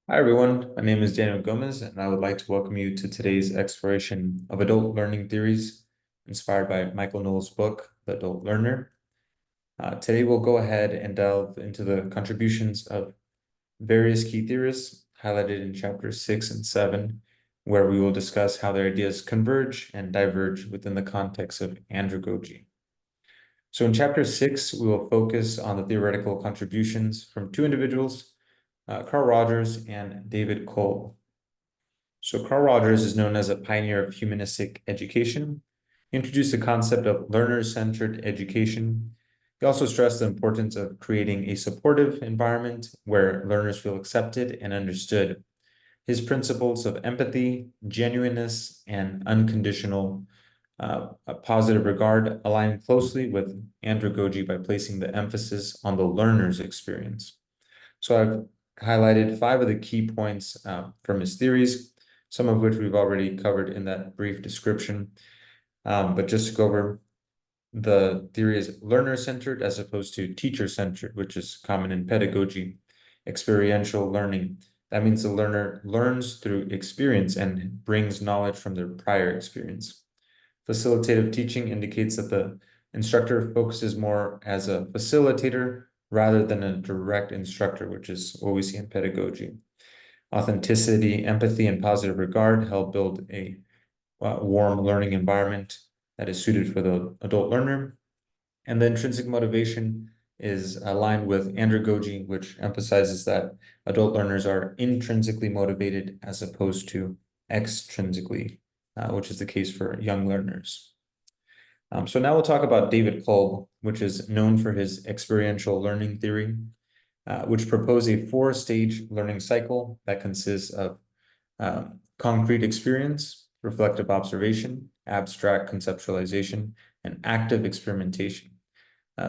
Hi, everyone. My name is Daniel Gomez, and I would like to welcome you to today's exploration of adult learning theories inspired by Michael Noll's book, The Adult Learner. Today, we'll go ahead and delve into the contributions of various key theorists highlighted in chapters 6 and 7, where we will discuss how their ideas converge and diverge within the context of andragogy. So in chapter 6, we will focus on the theoretical contributions from two individuals, Carl Rogers and David Kolb. So Carl Rogers is known as a pioneer of humanistic education. He introduced the concept of learner-centered education. He also stressed the importance of creating a supportive environment where learners feel accepted and understood. His principles of empathy, genuineness, and unconditional a positive regard align closely with andragogy by placing the emphasis on the learner's experience. So I've highlighted 5 of the key points from his theories, some of which we've already covered in that brief description. But just to go over, the theory is learner-centered as opposed to teacher-centered, which is common in pedagogy. Experiential learning. That means the learner learns through experience and brings knowledge from their prior experience. Facilitative teaching indicates that the instructor focuses more as a facilitator rather than a direct instructor, which is what we see in pedagogy. Authenticity, empathy, and positive regard help build a warm learning environment that is suited for the adult learner. And the intrinsic motivation is aligned with andragogy, which emphasizes that adult learners are intrinsically motivated as opposed to extrinsically, which is the case for young learners. So now we'll talk about David Kolb, which is known for his experiential learning theory, which proposed a 4-stage learning cycle that consists of concrete experience, reflective observation, abstract conceptualization, and active experimentation.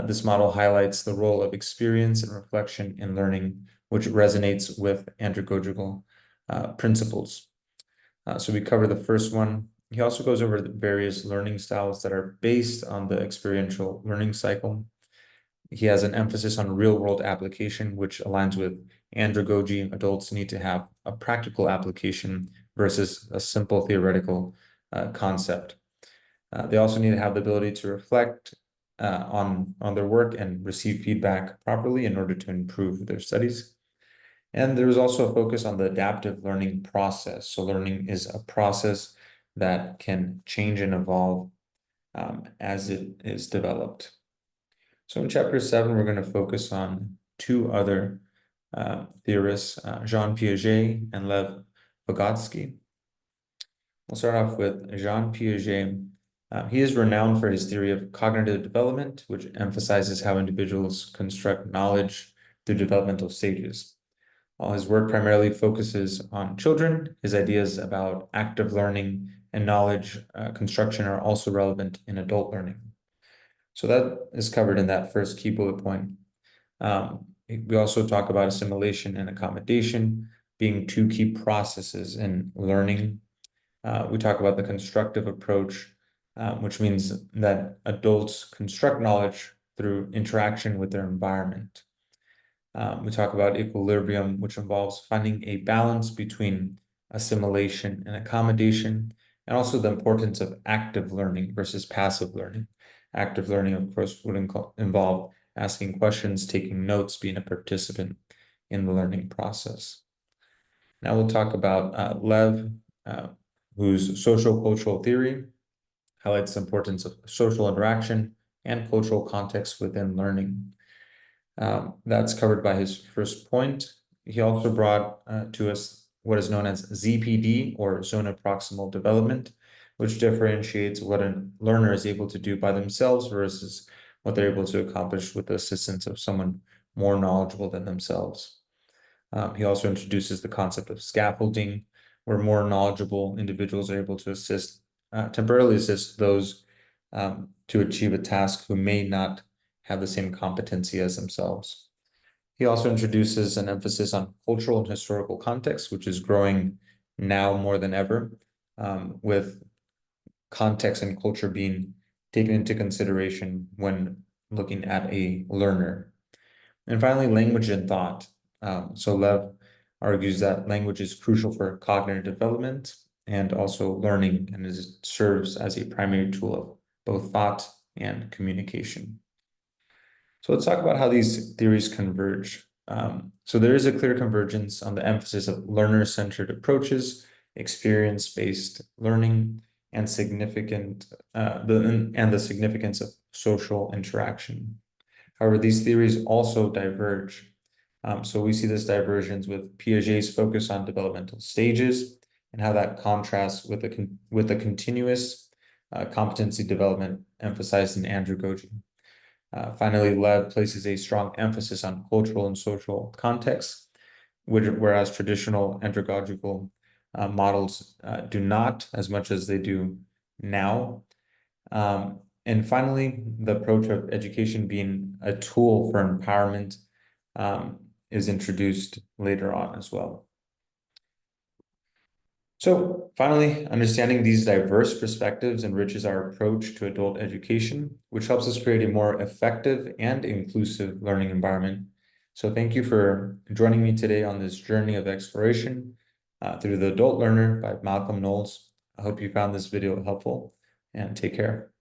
This model highlights the role of experience and reflection in learning, which resonates with andragogical principles. So we cover the first one. He also goes over the various learning styles that are based on the experiential learning cycle. He has an emphasis on real-world application, which aligns with andragogy. Adults need to have a practical application versus a simple theoretical concept. They also need to have the ability to reflect on their work and receive feedback properly in order to improve their studies. And there is also a focus on the adaptive learning process. So learning is a process that can change and evolve as it is developed. So in chapter 7, we're going to focus on 2 other theorists, Jean Piaget and Lev Vygotsky. We'll start off with Jean Piaget. He is renowned for his theory of cognitive development, which emphasizes how individuals construct knowledge through developmental stages. While his work primarily focuses on children, his ideas about active learning and knowledge construction are also relevant in adult learning. So that is covered in that first key bullet point. We also talk about assimilation and accommodation being 2 key processes in learning. We talk about the constructive approach, which means that adults construct knowledge through interaction with their environment. We talk about equilibrium, which involves finding a balance between assimilation and accommodation, and also the importance of active learning versus passive learning. Active learning, of course, would involve asking questions, taking notes, being a participant in the learning process. Now we'll talk about Lev, whose social cultural theory highlights the importance of social interaction and cultural context within learning. That's covered by his first point. He also brought to us what is known as ZPD, or zone of proximal development, which differentiates what a learner is able to do by themselves versus what they're able to accomplish with the assistance of someone more knowledgeable than themselves. He also introduces the concept of scaffolding, where more knowledgeable individuals are able to temporarily assist those to achieve a task who may not have the same competency as themselves. He also introduces an emphasis on cultural and historical context, which is growing now more than ever, with context and culture being taken into consideration when looking at a learner. And finally, language and thought. So Lev argues that language is crucial for cognitive development and also learning, and it serves as a primary tool of both thought and communication. So let's talk about how these theories converge. So there is a clear convergence on the emphasis of learner-centered approaches, experience-based learning, and the significance of social interaction. However, these theories also diverge. So we see this divergence with Piaget's focus on developmental stages and how that contrasts with the continuous competency development emphasized in andragogy. Finally, Lev places a strong emphasis on cultural and social context, whereas traditional andragogical models do not, as much as they do now. And finally, the approach of education being a tool for empowerment is introduced later on as well. So finally, understanding these diverse perspectives enriches our approach to adult education, which helps us create a more effective and inclusive learning environment. So thank you for joining me today on this journey of exploration through The Adult Learner by Malcolm Knowles. I hope you found this video helpful, and take care.